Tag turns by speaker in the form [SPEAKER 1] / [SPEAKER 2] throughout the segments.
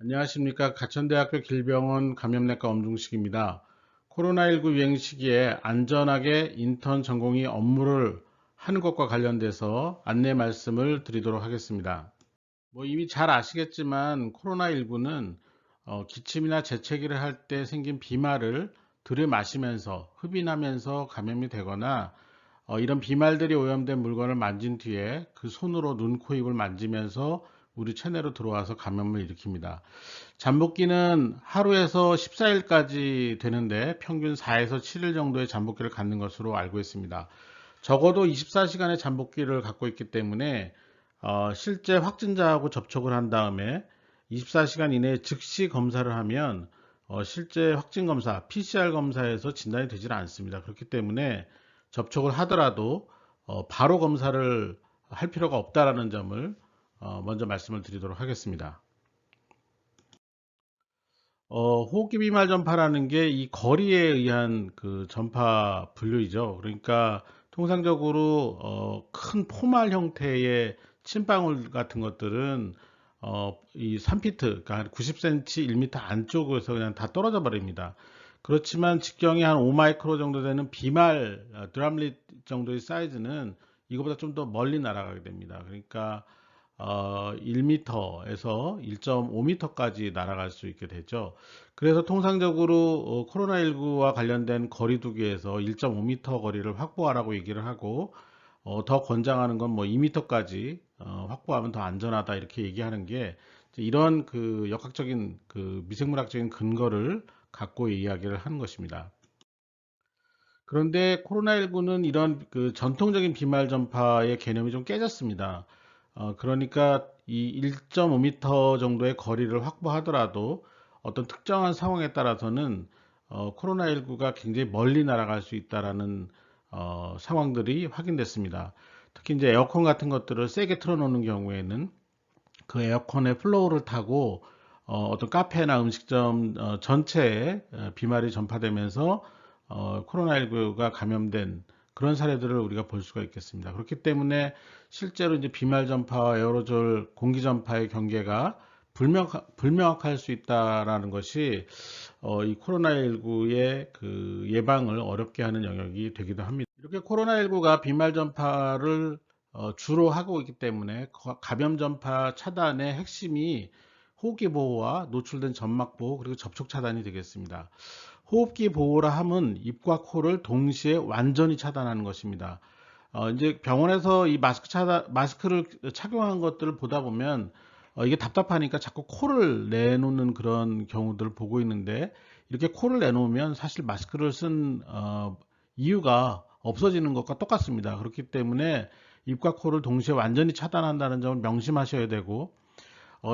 [SPEAKER 1] 안녕하십니까. 가천대학교 길병원 감염내과 엄중식입니다. 코로나19 유행 시기에 안전하게 인턴 전공의 업무를 하는 것과 관련돼서 안내 말씀을 드리도록 하겠습니다. 이미 잘 아시겠지만 코로나19는 기침이나 재채기를 할 때 생긴 비말을 들이마시면서 흡인하면서 감염이 되거나 이런 비말들이 오염된 물건을 만진 뒤에 그 손으로 눈, 코, 입을 만지면서 우리 체내로 들어와서 감염을 일으킵니다. 잠복기는 하루에서 14일까지 되는데 평균 4에서 7일 정도의 잠복기를 갖는 것으로 알고 있습니다. 적어도 24시간의 잠복기를 갖고 있기 때문에 실제 확진자하고 접촉을 한 다음에 24시간 이내에 즉시 검사를 하면 실제 확진 검사, PCR 검사에서 진단이 되질 않습니다. 그렇기 때문에 접촉을 하더라도 바로 검사를 할 필요가 없다라는 점을 먼저 말씀을 드리도록 하겠습니다. 호흡기 비말 전파라는 게 이 거리에 의한 그 전파 분류이죠. 그러니까 통상적으로 큰 포말 형태의 침방울 같은 것들은 이 3피트, 그러니까 90cm, 1m 안쪽에서 그냥 다 떨어져 버립니다. 그렇지만 직경이 한 5마이크로 정도 되는 비말 드랍릿 정도의 사이즈는 이거보다 좀 더 멀리 날아가게 됩니다. 그러니까 1m에서 1.5m까지 날아갈 수 있게 되죠. 그래서 통상적으로 코로나19와 관련된 거리두기에서 1.5m 거리를 확보하라고 얘기를 하고 더 권장하는 건 뭐 2m까지 확보하면 더 안전하다 이렇게 얘기하는 게 이런 그 역학적인 그 미생물학적인 근거를 갖고 이야기를 하는 것입니다. 그런데 코로나19는 이런 그 전통적인 비말 전파의 개념이 좀 깨졌습니다. 그러니까 이 1.5m 정도의 거리를 확보하더라도 어떤 특정한 상황에 따라서는 코로나19가 굉장히 멀리 날아갈 수 있다라는 상황들이 확인됐습니다. 특히 이제 에어컨 같은 것들을 세게 틀어놓는 경우에는 그 에어컨의 플로우를 타고 떤 카페나 음식점 전체에 비말이 전파되면서 코로나19가 감염된 그런 사례들을 우리가 볼 수가 있겠습니다. 그렇기 때문에 실제로 이제 비말 전파와 에어로졸 공기 전파의 경계가 불명확할 수 있다라는 것이 이 코로나19의 그 예방을 어렵게 하는 영역이 되기도 합니다. 이렇게 코로나19가 비말 전파를 주로 하고 있기 때문에 감염 전파 차단의 핵심이 호흡기 보호와 노출된 점막 보호 그리고 접촉 차단이 되겠습니다. 호흡기 보호라 함은 입과 코를 동시에 완전히 차단하는 것입니다. 이제 병원에서 이 마스크를 착용한 것들을 보다 보면 이게 답답하니까 자꾸 코를 내놓는 그런 경우들을 보고 있는데 이렇게 코를 내놓으면 사실 마스크를 쓴 이유가 없어지는 것과 똑같습니다. 그렇기 때문에 입과 코를 동시에 완전히 차단한다는 점을 명심하셔야 되고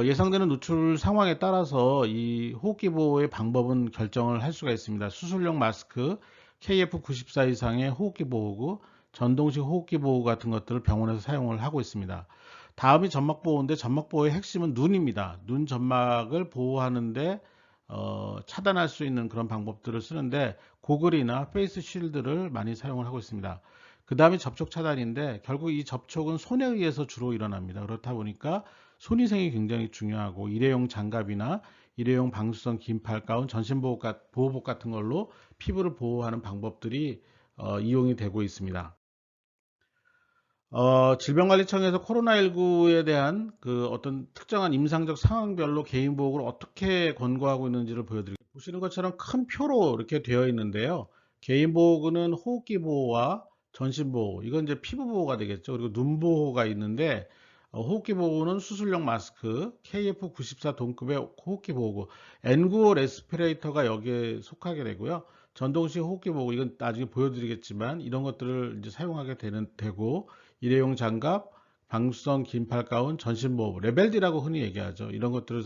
[SPEAKER 1] 예상되는 노출 상황에 따라서 이 호흡기 보호의 방법은 결정을 할 수가 있습니다. 수술용 마스크, KF94 이상의 호흡기 보호구, 전동식 호흡기 보호 같은 것들을 병원에서 사용을 하고 있습니다. 다음이 점막 보호인데 점막 보호의 핵심은 눈입니다. 눈 점막을 보호하는데 차단할 수 있는 그런 방법들을 쓰는데 고글이나 페이스 쉴드를 많이 사용을 하고 있습니다. 그 다음에 접촉 차단인데 결국 이 접촉은 손에 의해서 주로 일어납니다. 그렇다 보니까 손위생이 굉장히 중요하고 일회용 장갑이나 일회용 방수성 긴팔 가운, 보호복 같은 걸로 피부를 보호하는 방법들이 이용이 되고 있습니다. 질병관리청에서 코로나19에 대한 그 어떤 특정한 임상적 상황별로 개인 보호를 어떻게 권고하고 있는지를 보여드릴게요. 보시는 것처럼 큰 표로 이렇게 되어 있는데요. 개인 보호구는 호흡기 보호와 전신 보호, 이건 이제 피부 보호가 되겠죠. 그리고 눈 보호가 있는데 호흡기 보호는 수술용 마스크, KF94 동급의 호흡기 보호구, N95 레스피레이터가 여기에 속하게 되고요. 전동식 호흡기 보호구, 이건 나중에 보여드리겠지만 이런 것들을 이제 사용하게 되고 일회용 장갑, 방수성 긴팔 가운, 전신보호, 레벨D라고 흔히 얘기하죠. 이런 것들을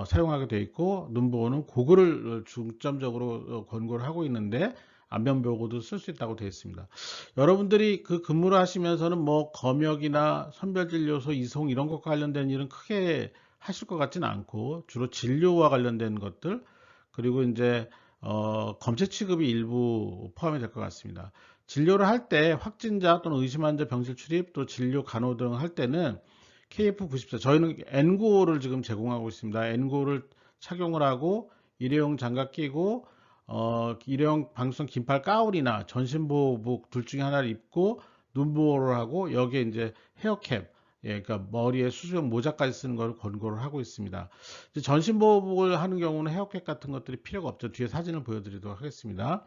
[SPEAKER 1] 사용하게 되어 있고 눈보호는 고글을 중점적으로 권고를 하고 있는데 안면보호도 쓸 수 있다고 되어 있습니다. 여러분들이 그 근무를 하시면서는 뭐 검역이나 선별진료소 이송 이런 것과 관련된 일은 크게 하실 것 같지는 않고 주로 진료와 관련된 것들 그리고 이제 검체 취급이 일부 포함이 될 것 같습니다. 진료를 할 때 확진자 또는 의심 환자 병실 출입 또 진료 간호 등 할 때는 KF94 저희는 N95를 지금 제공하고 있습니다. N95를 착용을 하고 일회용 장갑 끼고 일회용 방수성 긴팔 가운이나 전신보호복 둘 중에 하나를 입고 눈보호를 하고 여기에 이제 헤어캡 그러니까 머리에 수술용 모자까지 쓰는 걸 권고를 하고 있습니다. 이제 전신보호복을 하는 경우는 헤어캡 같은 것들이 필요가 없죠. 뒤에 사진을 보여드리도록 하겠습니다.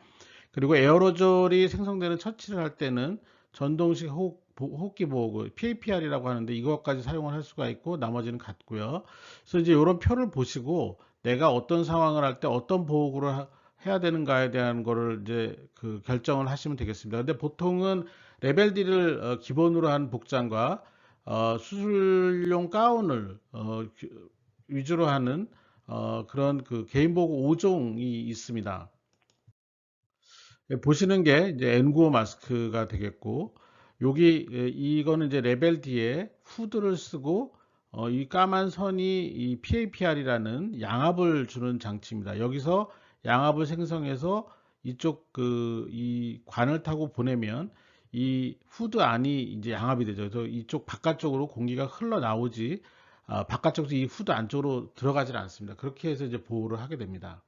[SPEAKER 1] 그리고 에어로졸이 생성되는 처치를 할 때는 전동식 호흡기 보호구 PAPR이라고 하는데 이것까지 사용을 할 수가 있고 나머지는 같고요. 그래서 이제 이런 표를 보시고 내가 어떤 상황을 할 때 어떤 보호구를 해야 되는가에 대한 거를 이제 그 결정을 하시면 되겠습니다. 근데 보통은 레벨 D를 기본으로 한 복장과 수술용 가운을 위주로 하는 그런 그 개인보호 5종이 있습니다. 보시는 게 이제 N95 마스크가 되겠고 여기 이거는 이제 레벨 D에 후드를 쓰고 이 까만 선이 이 PAPR이라는 양압을 주는 장치입니다. 여기서 양압을 생성해서 이쪽 이 관을 타고 보내면 이 후드 안이 이제 양압이 되죠. 그래서 이쪽 바깥쪽으로 공기가 흘러나오지 바깥쪽에서 이 후드 안쪽으로 들어가질 않습니다. 그렇게 해서 이제 보호를 하게 됩니다.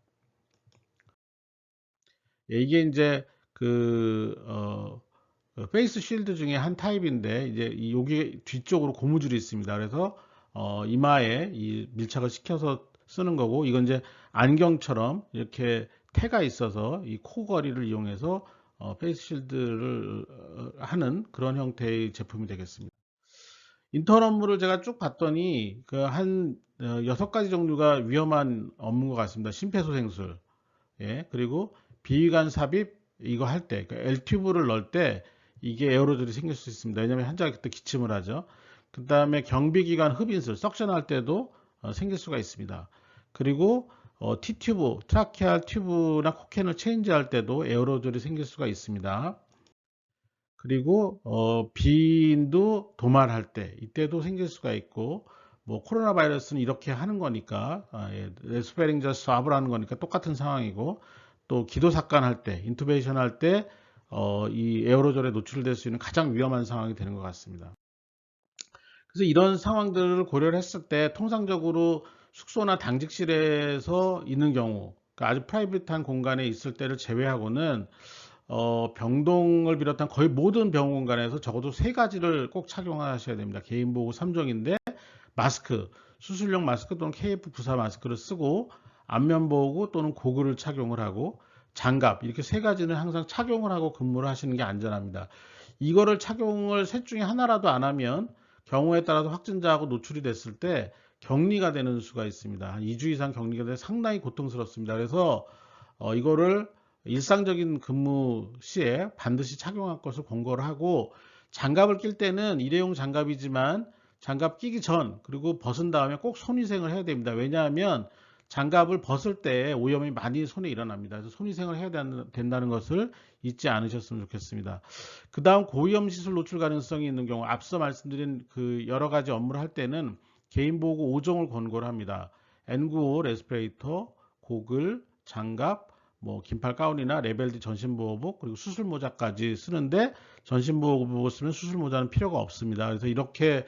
[SPEAKER 1] 이게 이제 페이스 쉴드 중에 한 타입인데 이제 여기 뒤쪽으로 고무줄이 있습니다. 그래서 이마에 이 밀착을 시켜서 쓰는 거고 이건 이제 안경처럼 이렇게 태가 있어서 이 코걸이를 이용해서 페이스 쉴드를 하는 그런 형태의 제품이 되겠습니다. 인턴 업무를 제가 쭉 봤더니 그 한 6가지 종류가 위험한 업무인 것 같습니다. 심폐소생술, 그리고 비위관 삽입 이거 할 때, 그러니까 L튜브를 넣을 때 이게 에어로졸이 생길 수 있습니다. 왜냐하면 환자가 그때 기침을 하죠. 그 다음에 경비기관 흡인술, 석션할 때도 생길 수가 있습니다. 그리고 T튜브, 트라케알 튜브나 코캔을 체인지할 때도 에어로졸이 생길 수가 있습니다. 그리고 비인도 도말할 때 이때도 생길 수가 있고 뭐 코로나 바이러스는 이렇게 하는 거니까 레스페링자 스왑을 하는 거니까 똑같은 상황이고 또 기도 삭간할 때 인투베이션 할 때 이 에어로졸에 노출될 수 있는 가장 위험한 상황이 되는 것 같습니다. 그래서 이런 상황들을 고려를 했을 때 통상적으로 숙소나 당직실에서 있는 경우 그러니까 아주 프라이빗한 공간에 있을 때를 제외하고는 병동을 비롯한 거의 모든 병원 공간에서 적어도 3가지를 꼭 착용하셔야 됩니다. 개인보호 3종인데 마스크, 수술용 마스크 또는 KF94 마스크를 쓰고 안면보호구 또는 고글을 착용을 하고 장갑 이렇게 3가지는 항상 착용을 하고 근무를 하시는 게 안전합니다. 이거를 착용을 셋 중에 하나라도 안 하면 경우에 따라서 확진자하고 노출이 됐을 때 격리가 되는 수가 있습니다. 한 2주 이상 격리가 돼서 상당히 고통스럽습니다. 그래서 이거를 일상적인 근무 시에 반드시 착용할 것을 권고를 하고 장갑을 낄 때는 일회용 장갑이지만 장갑 끼기 전 그리고 벗은 다음에 꼭 손위생을 해야 됩니다. 왜냐하면 장갑을 벗을 때 오염이 많이 손에 일어납니다. 그래서 손위생을 해야 된다는 것을 잊지 않으셨으면 좋겠습니다. 그 다음 고위험 시술 노출 가능성이 있는 경우 앞서 말씀드린 그 여러 가지 업무를 할 때는 개인보호구 5종을 권고를 합니다. N95 레스피레이터, 고글, 장갑, 뭐 긴팔 가운이나 레벨 D 전신보호복 그리고 수술 모자까지 쓰는데 전신보호복을 쓰면 수술 모자는 필요가 없습니다. 그래서 이렇게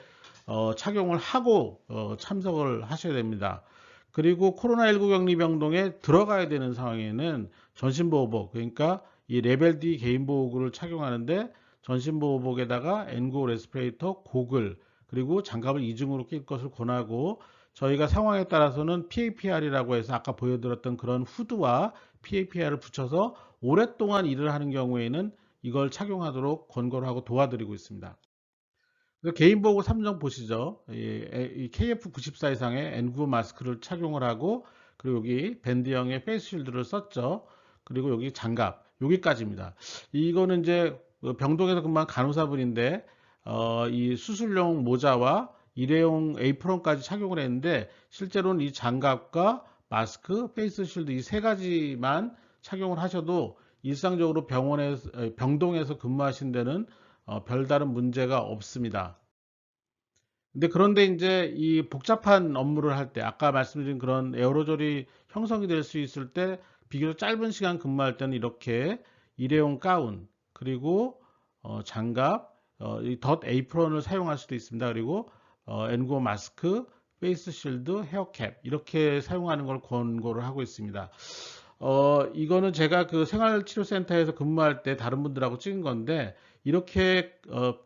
[SPEAKER 1] 착용을 하고 참석을 하셔야 됩니다. 그리고 코로나19 격리 병동에 들어가야 되는 상황에는 전신보호복 그러니까 이 레벨 D 개인보호구를 착용하는데 전신보호복에다가 N95 레스피레이터, 고글 그리고 장갑을 이중으로 낄 것을 권하고 저희가 상황에 따라서는 PAPR이라고 해서 아까 보여드렸던 그런 후드와 PAPR을 붙여서 오랫동안 일을 하는 경우에는 이걸 착용하도록 권고를 하고 도와드리고 있습니다. 개인보호 3종 보시죠. 이 KF94 이상의 N95 마스크를 착용을 하고 그리고 여기 밴드형의 페이스 쉴드를 썼죠. 그리고 여기 장갑 여기까지입니다. 이거는 이제 병동에서 근무한 간호사분인데 이 수술용 모자와 일회용 에이프론까지 착용을 했는데 실제로는 이 장갑과 마스크, 페이스 쉴드 이 3가지만 착용을 하셔도 일상적으로 병동에서 근무하신 데는 별다른 문제가 없습니다. 그런데 이제 이 복잡한 업무를 할 때, 아까 말씀드린 그런 에어로졸이 형성이 될 수 있을 때, 비교적 짧은 시간 근무할 때는 이렇게 일회용 가운, 그리고 장갑, 이 덧 에이프런을 사용할 수도 있습니다. 그리고 N95 마스크, 페이스 실드, 헤어캡 이렇게 사용하는 걸 권고를 하고 있습니다. 이거는 제가 그 생활치료센터에서 근무할 때 다른 분들하고 찍은 건데 이렇게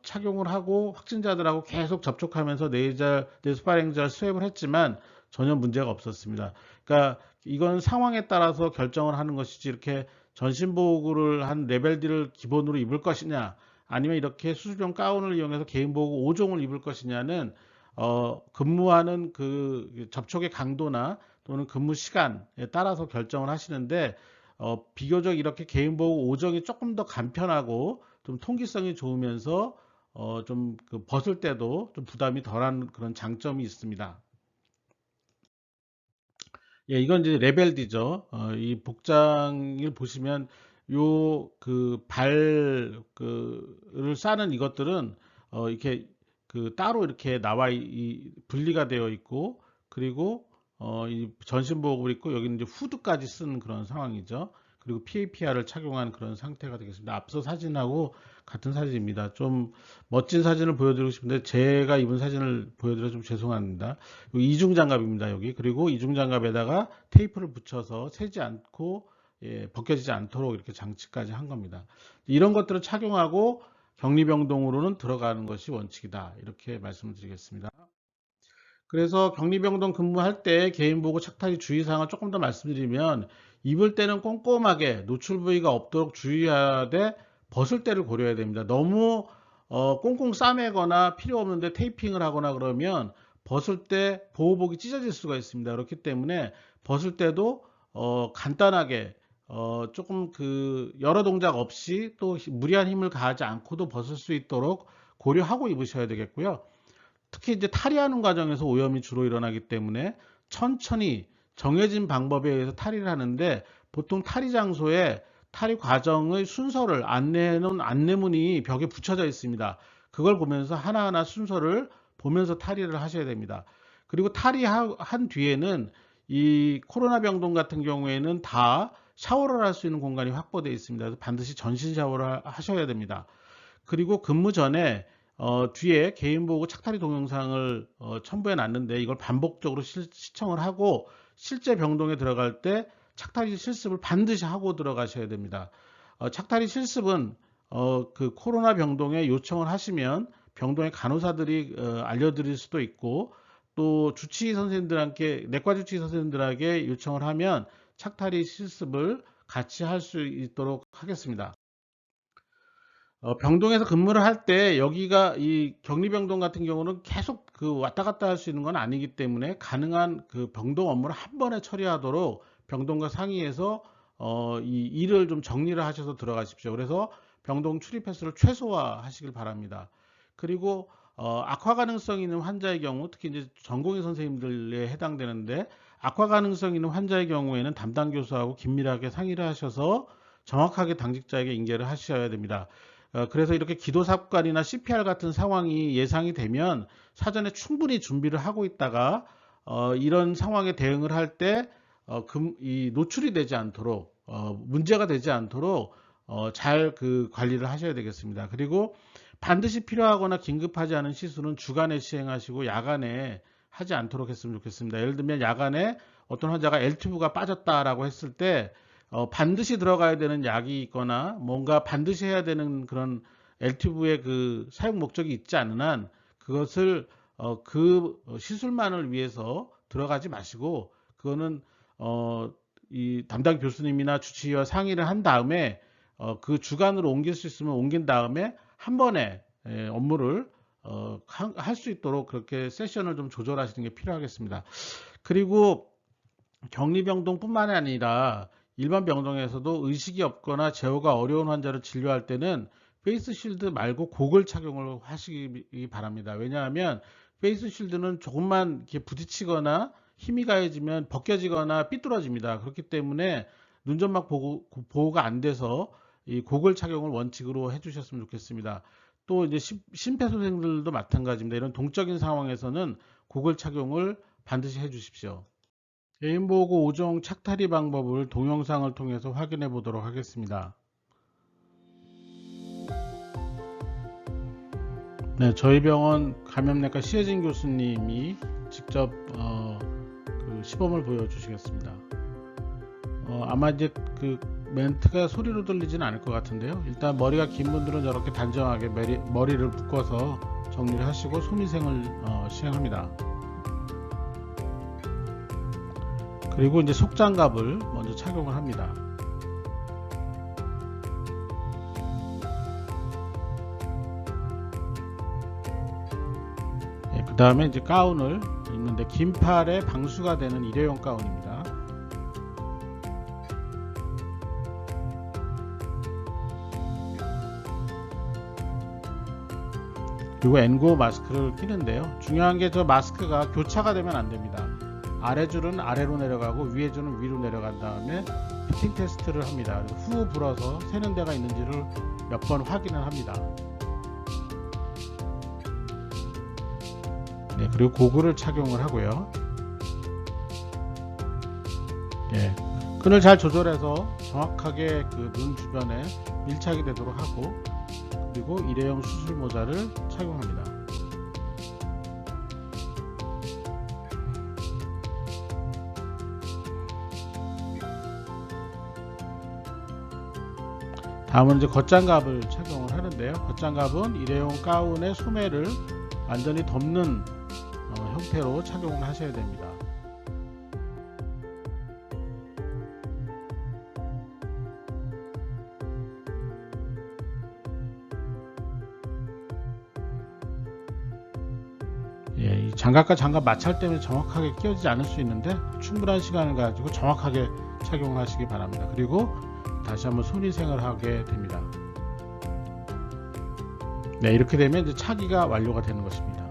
[SPEAKER 1] 착용을 하고 확진자들하고 계속 접촉하면서 네소파랭잘 수액을 했지만 전혀 문제가 없었습니다. 그러니까 이건 상황에 따라서 결정을 하는 것이지 이렇게 전신보호구를 한 레벨 D를 기본으로 입을 것이냐 아니면 이렇게 수술용 가운을 이용해서 개인보호구 5종을 입을 것이냐는 근무하는 그 접촉의 강도나 또는 근무 시간에 따라서 결정을 하시는데 비교적 이렇게 개인보호구 5종이 조금 더 간편하고 좀 통기성이 좋으면서 좀 그 벗을 때도 좀 부담이 덜한 그런 장점이 있습니다. 예, 이건 이제 레벨 D죠. 이 복장을 보시면 요 그 그를 싸는 이것들은 이렇게 그 따로 이렇게 분리가 되어 있고 그리고 이 전신보호구를 입고 여기는 이제 후드까지 쓴 그런 상황이죠. 그리고 PAPR을 착용한 그런 상태가 되겠습니다. 앞서 사진하고 같은 사진입니다. 좀 멋진 사진을 보여드리고 싶은데 제가 입은 사진을 보여드려 좀 죄송합니다. 이중 장갑입니다. 여기 그리고 이중 장갑에다가 테이프를 붙여서 새지 않고 벗겨지지 않도록 이렇게 장치까지 한 겁니다. 이런 것들을 착용하고 격리병동으로는 들어가는 것이 원칙이다. 이렇게 말씀을 드리겠습니다. 그래서 격리병동 근무할 때 개인보호 착탈이 주의사항을 조금 더 말씀드리면 입을 때는 꼼꼼하게 노출 부위가 없도록 주의해야 돼 벗을 때를 고려해야 됩니다. 너무 꽁꽁 싸매거나 필요 없는데 테이핑을 하거나 그러면 벗을 때 보호복이 찢어질 수가 있습니다. 그렇기 때문에 벗을 때도 간단하게 조금 그 여러 동작 없이 또 무리한 힘을 가하지 않고도 벗을 수 있도록 고려하고 입으셔야 되겠고요. 특히 이제 탈의하는 과정에서 오염이 주로 일어나기 때문에 천천히 정해진 방법에 의해서 탈의를 하는데 보통 탈의 장소에 탈의 과정의 순서를 안내해 놓은 안내문이 벽에 붙여져 있습니다. 그걸 보면서 하나하나 순서를 보면서 탈의를 하셔야 됩니다. 그리고 탈의한 뒤에는 이 코로나 병동 같은 경우에는 다 샤워를 할 수 있는 공간이 확보되어 있습니다. 그래서 반드시 전신 샤워를 하셔야 됩니다. 그리고 근무 전에 뒤에 개인보호 착탈의 동영상을 첨부해 놨는데 이걸 반복적으로 시청을 하고 실제 병동에 들어갈 때 착탈의 실습을 반드시 하고 들어가셔야 됩니다. 착탈의 실습은 그 코로나 병동에 요청을 하시면 병동의 간호사들이 알려드릴 수도 있고 또 주치의 선생님들한테 내과 주치의 선생님들에게 요청을 하면 착탈의 실습을 같이 할 수 있도록 하겠습니다. 병동에서 근무를 할 때 여기가 이 격리병동 같은 경우는 계속 그 왔다 갔다 할 수 있는 건 아니기 때문에 가능한 그 병동 업무를 한 번에 처리하도록 병동과 상의해서 이 일을 좀 정리를 하셔서 들어가십시오. 그래서 병동 출입 횟수를 최소화하시길 바랍니다. 그리고 악화 가능성 있는 환자의 경우 특히 이제 전공의 선생님들에 해당되는데 악화 가능성 있는 환자의 경우에는 담당 교수하고 긴밀하게 상의를 하셔서 정확하게 당직자에게 인계를 하셔야 됩니다. 그래서 이렇게 기도삽관이나 CPR 같은 상황이 예상이 되면 사전에 충분히 준비를 하고 있다가 이런 상황에 대응을 할 때 이 노출이 되지 않도록 문제가 되지 않도록 잘 그 관리를 하셔야 되겠습니다. 그리고 반드시 필요하거나 긴급하지 않은 시술은 주간에 시행하시고 야간에 하지 않도록 했으면 좋겠습니다. 예를 들면 야간에 어떤 환자가 L튜브가 빠졌다라고 했을 때 반드시 들어가야 되는 약이 있거나 뭔가 반드시 해야 되는 그런 L튜브의 그 사용 목적이 있지 않은 한 그것을 그 시술만을 위해서 들어가지 마시고 그거는 이 담당 교수님이나 주치의와 상의를 한 다음에 그 주간으로 옮길 수 있으면 옮긴 다음에 한 번에 업무를 할 수 있도록 그렇게 세션을 좀 조절하시는 게 필요하겠습니다. 그리고 격리병동뿐만 아니라 일반 병동에서도 의식이 없거나 제어가 어려운 환자를 진료할 때는 페이스 쉴드 말고 고글 착용을 하시기 바랍니다. 왜냐하면 페이스 쉴드는 조금만 이렇게 부딪히거나 힘이 가해지면 벗겨지거나 삐뚤어집니다. 그렇기 때문에 눈점막 보호가 안 돼서 이 고글 착용을 원칙으로 해주셨으면 좋겠습니다. 또 이제 심폐소생들도 마찬가지입니다. 이런 동적인 상황에서는 고글 착용을 반드시 해주십시오. 개인보호구 5종 착탈의 방법을 동영상을 통해서 확인해 보도록 하겠습니다. 네, 저희 병원 감염내과 시혜진 교수님이 직접 그 시범을 보여주시겠습니다. 아마 이제 그 멘트가 소리로 들리지는 않을 것 같은데요. 일단 머리가 긴 분들은 저렇게 단정하게 머리를 묶어서 정리를 하시고 손위생을 시행합니다. 그리고 이제 속장갑을 먼저 착용을 합니다. 그 다음에 이제 가운을 입는데 긴 팔에 방수가 되는 일회용 가운입니다. 그리고 N95 마스크를 끼는데요. 중요한 게 저 마스크가 교차가 되면 안 됩니다. 아래줄은 아래로 내려가고 위에 줄은 위로 내려간 다음에 피팅 테스트를 합니다. 후 불어서 새는 데가 있는지를 몇 번 확인을 합니다. 네, 그리고 고글을 착용을 하고요. 네, 끈을 잘 조절해서 정확하게 그 눈 주변에 밀착이 되도록 하고, 그리고 일회용 수술 모자를 착용합니다. 다음은 이제 겉장갑을 착용을 하는데요. 겉장갑은 일회용 가운의 소매를 완전히 덮는 형태로 착용을 하셔야 됩니다. 예, 이 장갑과 장갑 마찰 때문에 정확하게 끼워지지 않을 수 있는데 충분한 시간을 가지고 정확하게 착용을 하시기 바랍니다. 그리고 다시 한번 손위생을 하게 됩니다. 네, 이렇게 되면 이제 차기가 완료가 되는 것입니다.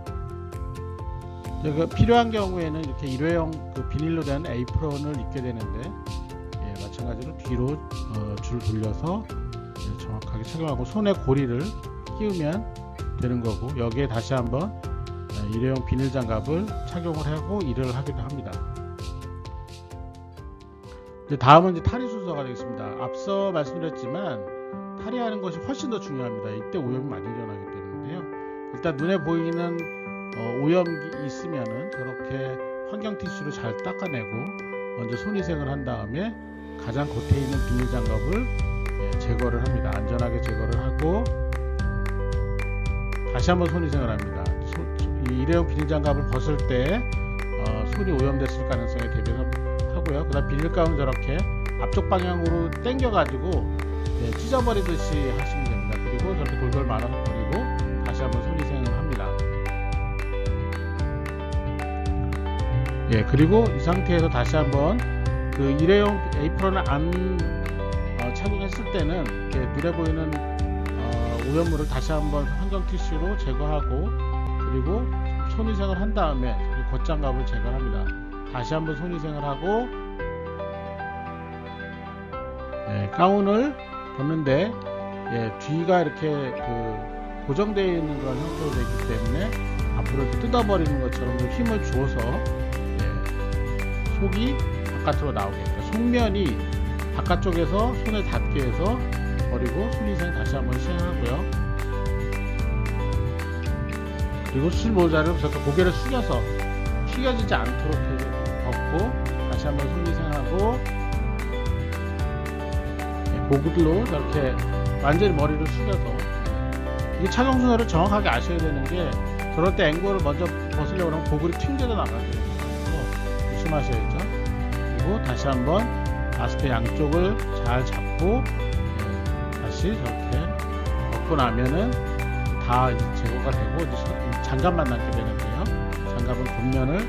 [SPEAKER 1] 필요한 경우에는 이렇게 일회용 그 비닐로 된 에이프론을 입게 되는데, 예, 마찬가지로 뒤로 줄 돌려서 정확하게 착용하고 손에 고리를 끼우면 되는 거고, 여기에 다시 한번 일회용 비닐 장갑을 착용을 하고 일을 하기도 합니다. 다음은 이제 탈의 순서가 되겠습니다. 앞서 말씀드렸지만 탈의하는 것이 훨씬 더 중요합니다. 이때 오염이 많이 일어나기 때문인데요. 일단 눈에 보이는 오염이 있으면은 저렇게 환경 티슈로 잘 닦아내고 먼저 손위생을 한 다음에 가장 겉에 있는 비닐 장갑을 제거를 합니다. 안전하게 제거를 하고 다시 한번 손위생을 합니다. 이 일회용 비닐 장갑을 벗을 때 손이 오염됐을 가능성이 대비하고요. 그 다음 비닐 가운 저렇게 앞쪽 방향으로 당겨 가지고 찢어버리듯이 하시면 됩니다. 그리고 저렇게 돌돌 말아서 버리고 다시 한번 손위생을 합니다. 예, 그리고 이 상태에서 다시 한번 그 일회용 에이프런을 안 착용했을 때는 눈에 보이는 오염물을 다시 한번 환경 티슈로 제거하고, 그리고 손위생을 한 다음에 겉장갑을 제거합니다. 다시 한번 손위생을 하고, 가운을 벗는데 뒤가 이렇게 그 고정되어 있는 그런 형태로 되기 때문에 앞으로 이렇게 뜯어버리는 것처럼 힘을 주어서 속이 바깥으로 나오게, 그러니까 속면이 바깥쪽에서 손에 닿게 해서 버리고 손위생 다시 한번 시행하고요. 그리고 수술 모자를 고개를 숙여서 튀겨지지 않도록 벗고 다시 한번 손위생하고, 고글로 이렇게 완전히 머리를 숙여서, 이게 착용 순서를 정확하게 아셔야 되는 게, 저럴 때 N95를 먼저 벗으려고 하면 고글이 튕겨져 나가게 됩니다. 조심하셔야죠. 그리고 다시 한번 마스크 양쪽을 잘 잡고 다시 저렇게 벗고 나면은 다 이제 제거가 되고 이제 장갑만 남게 되는데요. 장갑은 겉면을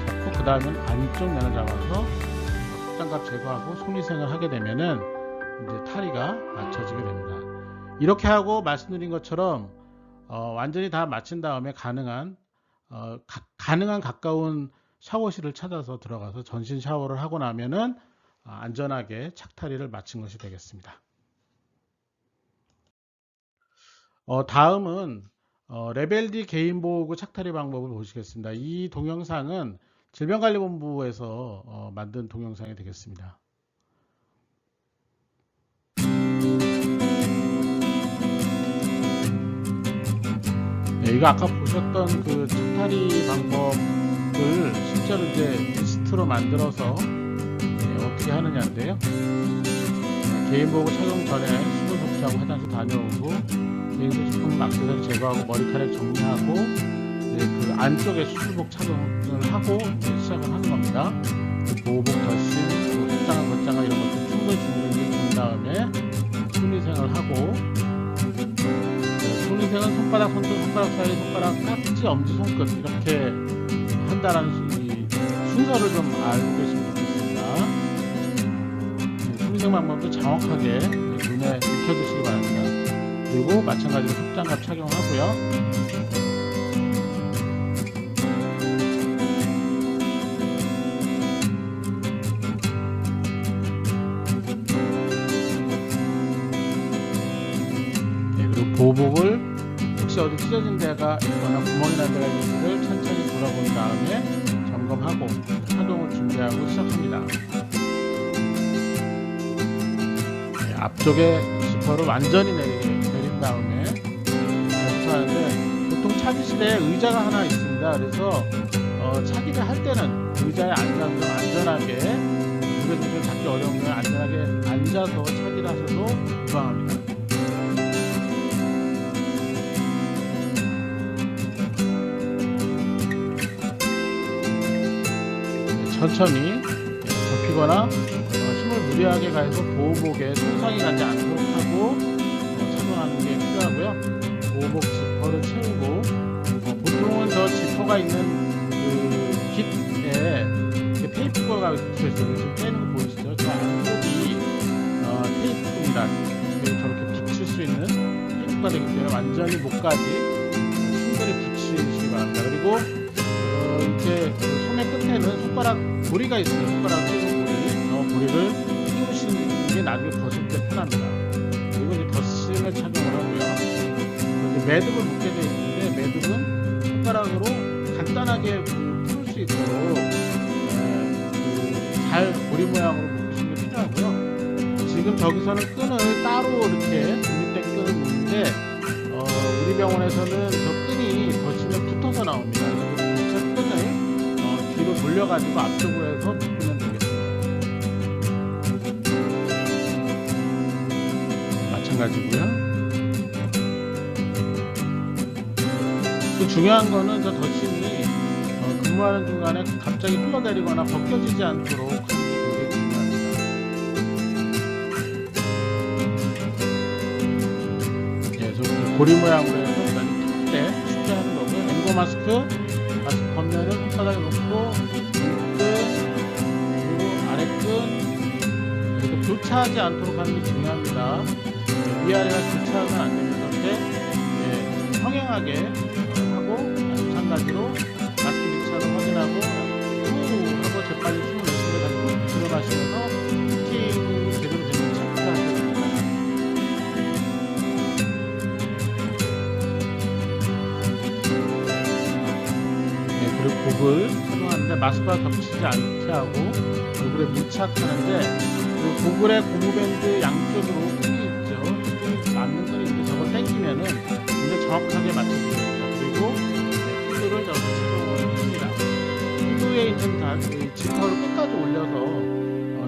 [SPEAKER 1] 잡고 그 다음은 안쪽 면을 잡아서 장갑 제거하고 손위생을 하게 되면은 이제 탈의가 맞춰지게 됩니다. 이렇게 하고 말씀드린 것처럼 완전히 다 마친 다음에 가능한 가까운 샤워실을 찾아서 들어가서 전신 샤워를 하고 나면은 안전하게 착탈의를 마친 것이 되겠습니다. 다음은 레벨 D 개인보호구 착탈의 방법을 보시겠습니다. 이 동영상은 질병관리본부에서 만든 동영상이 되겠습니다. 이거 아까 보셨던 그 척탈이 방법을 실제로 이제 리스트로 만들어서 어떻게 하느냐인데요. 개인보호 착용 전에 수분 섭취하고 화장실 다녀오고 개인소지품 액세서리 제거하고 머리카락 정리하고 그 안쪽에 수술복 착용을 하고 시작을 하는 겁니다. 보호복, 덧신, 속장화, 겉장화 이런 것들 충분히 준비를 준 다음에 손위생을 하고, 손위생은 손바닥, 손가락 사이, 손가락 깍지, 엄지, 손끝 이렇게 한다라는 순서를 좀 알고 계시면 좋겠습니다. 손위생 방법도 정확하게 눈에 익혀주시기 바랍니다. 그리고 마찬가지로 속장갑 착용하고요. 보호복을 혹시 어디 찢어진 데가 있거나 구멍이 난 데가 있는지를 천천히 돌아본 다음에 점검하고 착용을 준비하고 시작합니다. 앞쪽에 지퍼를 완전히 내린 다음에 잘부터 하는데, 보통 차기실에 의자가 하나 있습니다. 그래서 차기를 할 때는 의자에 앉아서 안전하게, 무게중심을 잡기 어려우면 안전하게 앉아서 차기를 하셔도 무방합니다. 천천히 접히거나 힘을 무리하게 가해서 보호복에 손상이 가지 않도록 하고 착용하는 게 필요하고요. 보호복 지퍼를 채우고, 보통은 저 지퍼가 있는 그 깃에 테이프가 붙여있어요. 지금 떼는 거 보이시죠? 저 안쪽이 테이프입니다. 저렇게 붙일 수 있는 테이프가 되기 때문에 완전히 목까지 충분히 붙이시기 바랍니다. 그리고 이렇게 소매 끝에는 손가락 고리가 있어요. 손가락 끼는 고리. 고리를 끼우시는 게 나중에 벗을 때 편합니다. 그리고 이제 덧신을 착용을 하고요. 이제 매듭을 묶게 되어 있는데, 매듭은 손가락으로 간단하게 풀 수 있도록 잘 고리 모양으로 묶으시는 게 필요하고요. 지금 저기서는 끈을 따로 이렇게 독립된 끈을 묶는데, 우리 병원에서는 저 끈이 덧신에 붙어서 나옵니다. 뒤로 돌려가지고 앞쪽으로 해서 묶으면 되겠습니다. 마찬가지고요. 또 중요한 거는 저 덧신이 근무하는 중간에 갑자기 흘러내리거나 벗겨지지 않도록 하는 게 굉장히 중요합니다. 저 고리 모양으로 해서 턱대 쉽게 하는 거고요. 앵거 마스크 겉면을 손바닥에 놓고 윗끈 그리고 아래끈 이렇게 교차하지 않도록 하는 게 중요합니다. 위아래가 교차하면 안 됩니다. 이렇게 평행하게 하고, 마찬가지로 마스크 밀착을 확인하고 후 하고 재빨리 숨을 내쉬며 다시 들어가시면서 피팅이 제대로 되는 체크를 하셔야 됩니다. 그리고 복을 착용하는데 마스크와 겹치지 않게 하고 얼굴에 밀착하는데, 그 고글의 고무밴드 양쪽으로 끈이 있죠. 끈이 맞는 끈이 있는데 저거 당기면은 굉장히 정확하게 맞춰줍니다. 그리고 후드를 저렇게 착용을 합니다. 후드에 있는 지퍼를 끝까지 올려서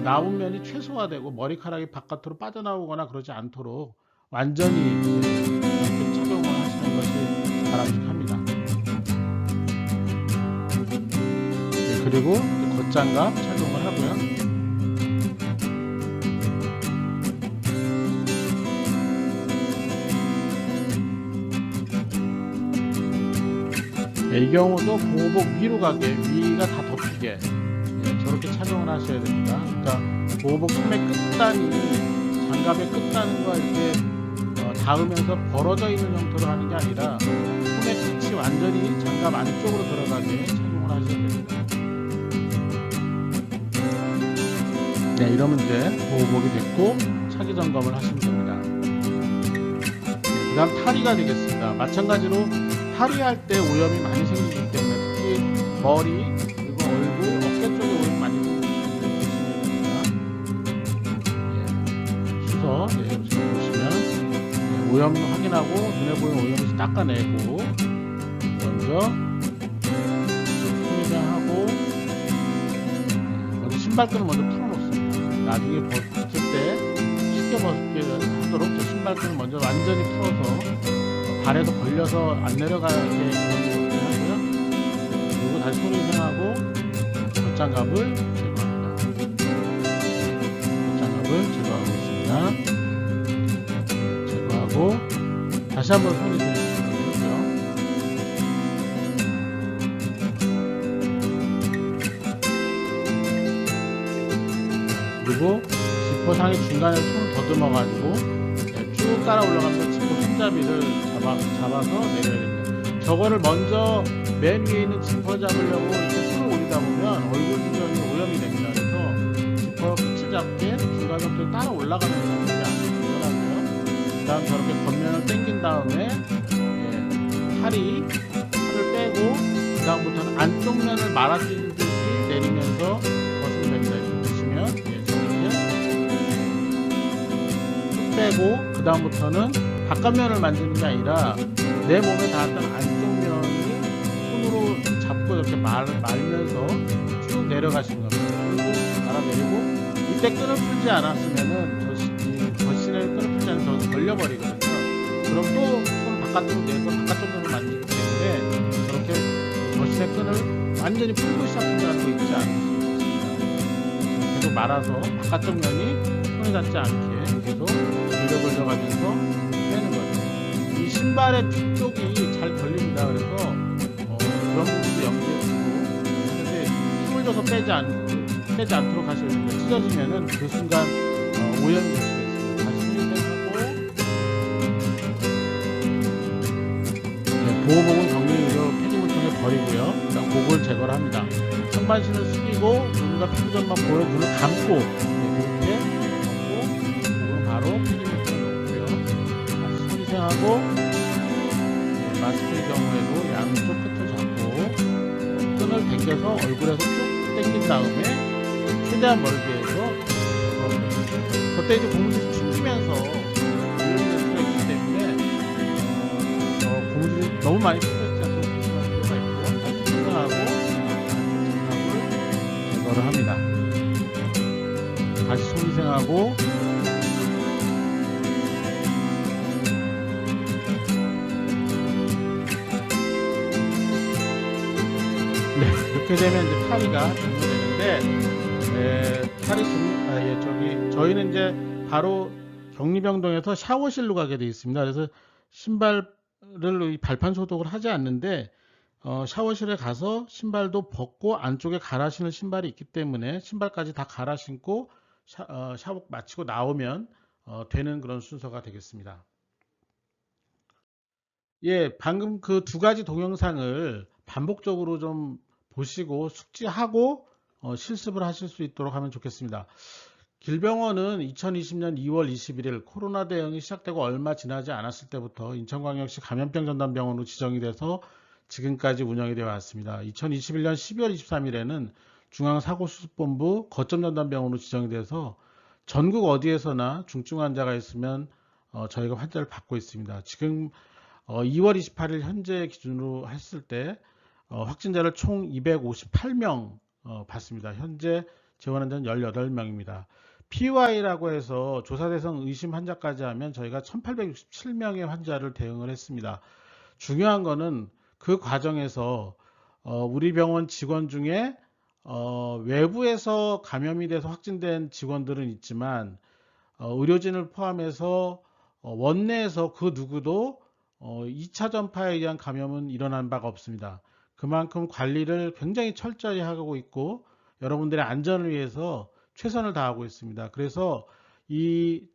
[SPEAKER 1] 나온 면이 최소화되고 머리카락이 바깥으로 빠져나오거나 그러지 않도록 완전히 착용을 하시는 것이 바람직합니다. 그리고 겉장갑 착용을 하고요. 이 경우도 보호복 위로 가게, 위가 다 덮이게 저렇게 착용을 하셔야 됩니다. 그러니까 보호복 소매 끝단이 장갑의 끝단과 이렇게 닿으면서 벌어져 있는 형태로 하는 게 아니라 소매 끝이 완전히 장갑 안쪽으로 들어가게 착용을 하셔야 됩니다. 이러면 이제 보호복이 됐고 차기 점검을 하시면 됩니다. 그 다음 탈의가 되겠습니다. 마찬가지로 탈의할 때 오염이 많이 생기기 때문에 특히 머리 그리고 얼굴, 어깨 쪽에 오염이 많이 생기시면 됩니다. 수서 보시면 오염 확인하고 눈에 보이는 오염을 닦아내고 됐고요. 손위생하고 먼저 신발끈을 먼저 풀어놓습니다. 나중에 벗을 때 쉽게 벗게 하도록 저 신발끈을 먼저 완전히 풀어서 발에서 걸려서 안 내려가게 하고요. 그리고 다시 손위생하고 젖장갑을 제거합니다. 젖장갑을 제거하고 있습니다. 제거하고 다시 한번 손위생 해주고요. 그리고 지퍼상의 중간에 손을 더듬어 가지고 쭉 따라 올라가면서 지퍼 손잡이를 잡아서 내려야 됩니다. 저거를 먼저 맨 위에 있는 지퍼 잡으려고 이렇게 손을 올리다 보면 얼굴 주변이 오염이 됩니다. 그래서 지퍼 끝을 잡게 중간부터 따라 올라가는 장면이 아주 중요하고요. 그 다음 저렇게 겉면을 당긴 다음에 팔을 빼고 그 다음부터는 안쪽 면을 말아주듯이 내리면서 벗으면 됩니다. 이렇게 보시면 빼고 그 다음부터는 바깥면을 만지는 게 아니라 내 몸에 닿았던 안쪽 면을 손으로 잡고 이렇게 말면서 쭉 내려가시는 겁니다. 그리고 말아내리고 이때 끈을 풀지 않았으면은 젖신에 끈을 풀지 않으면 저 걸려버리거든요. 그럼 또 손 바깥으로 내서 바깥쪽 면을 만지기 때문에 저렇게 젖신의 끈을 완전히 풀고 시작한다는 거 잊지 않으시면 좋습니다. 계속 말아서 바깥쪽 면이 손에 닿지 않게 계속 돌려가면서 빼는 거죠. 이 신발의 뒤쪽이 잘 걸립니다. 그래서 그런 부분도 염두에 두고 근데 힘을 줘서 빼지 않도록 하셔야 됩니다. 찢어지면은 그 순간 오염이 될 수가 있습니다. 다시 손위생하고 보호복은 격리의료 폐기물통에 버리고요. 그다음 고글 제거를 합니다. 상반신을 숙이고 눈과 피부전만 보여 눈을 감고 이렇게 감고 바로 폐기물통에 넣고요. 다시 손위생하고 마스크의 경우에도 양쪽 끝을 잡고 끈을 당겨서 얼굴에서 쭉 당긴 다음에 최대한 멀게 해서 그때 이제 고무줄이 튕기면서 오염될 수가 있기 때문에 고무줄이 너무 많이 튕겨지지 않도록 조심하는 필요가 있고 다시 손상하고 장갑을 제거를 합니다. 다시 손위생하고 이렇게 되면 이제 파리가 종료되는데 저희는 이제 바로 격리병동에서 샤워실로 가게 되어 있습니다. 그래서 신발을 발판 소독을 하지 않는데 샤워실에 가서 신발도 벗고 안쪽에 갈아 신을 신발이 있기 때문에 신발까지 다 갈아 신고 샤워 마치고 나오면 되는 그런 순서가 되겠습니다. 방금 그 두 가지 동영상을 반복적으로 좀 보시고 숙지하고 실습을 하실 수 있도록 하면 좋겠습니다. 길병원은 2020년 2월 21일 코로나 대응이 시작되고 얼마 지나지 않았을 때부터 인천광역시 감염병 전담병원으로 지정이 돼서 지금까지 운영이 되어 왔습니다. 2021년 12월 23일에는 중앙사고수습본부 거점전담병원으로 지정이 돼서 전국 어디에서나 중증 환자가 있으면 저희가 환자를 받고 있습니다. 지금 2월 28일 현재 기준으로 했을 때 확진자를 총 258명 받습니다. 현재 재원 환자는 18명입니다. PY라고 해서 조사 대상 의심 환자까지 하면 저희가 1867명의 환자를 대응을 했습니다. 중요한 거는 그 과정에서 우리 병원 직원 중에 외부에서 감염이 돼서 확진된 직원들은 있지만 의료진을 포함해서 원내에서 그 누구도 2차 전파에 의한 감염은 일어난 바가 없습니다. 그만큼 관리를 굉장히 철저히 하고 있고 여러분들의 안전을 위해서 최선을 다하고 있습니다. 그래서 이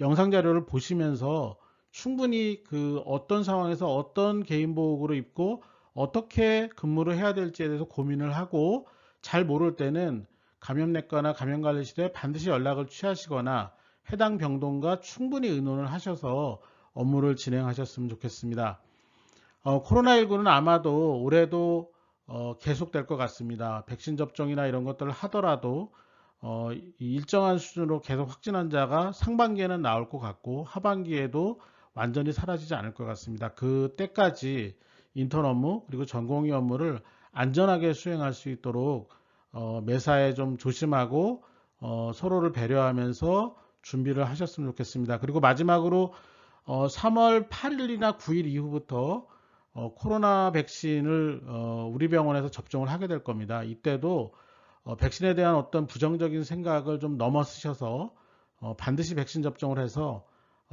[SPEAKER 1] 영상 자료를 보시면서 충분히 그 어떤 상황에서 어떤 개인보호구를 입고 어떻게 근무를 해야 될지에 대해서 고민을 하고 잘 모를 때는 감염내과나 감염관리실에 반드시 연락을 취하시거나 해당 병동과 충분히 의논을 하셔서 업무를 진행하셨으면 좋겠습니다. 코로나19는 아마도 올해도 계속될 것 같습니다. 백신 접종이나 이런 것들을 하더라도 일정한 수준으로 계속 확진 환자가 상반기에는 나올 것 같고 하반기에도 완전히 사라지지 않을 것 같습니다. 그때까지 인턴 업무 그리고 전공의 업무를 안전하게 수행할 수 있도록 매사에 좀 조심하고 서로를 배려하면서 준비를 하셨으면 좋겠습니다. 그리고 마지막으로 3월 8일이나 9일 이후부터 코로나 백신을 우리 병원에서 접종을 하게 될 겁니다. 이때도 백신에 대한 어떤 부정적인 생각을 좀 넘어서셔서 반드시 백신 접종을 해서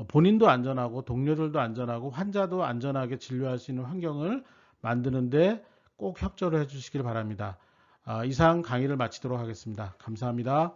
[SPEAKER 1] 본인도 안전하고 동료들도 안전하고 환자도 안전하게 진료할 수 있는 환경을 만드는데 꼭 협조를 해주시길 바랍니다. 이상 강의를 마치도록 하겠습니다. 감사합니다.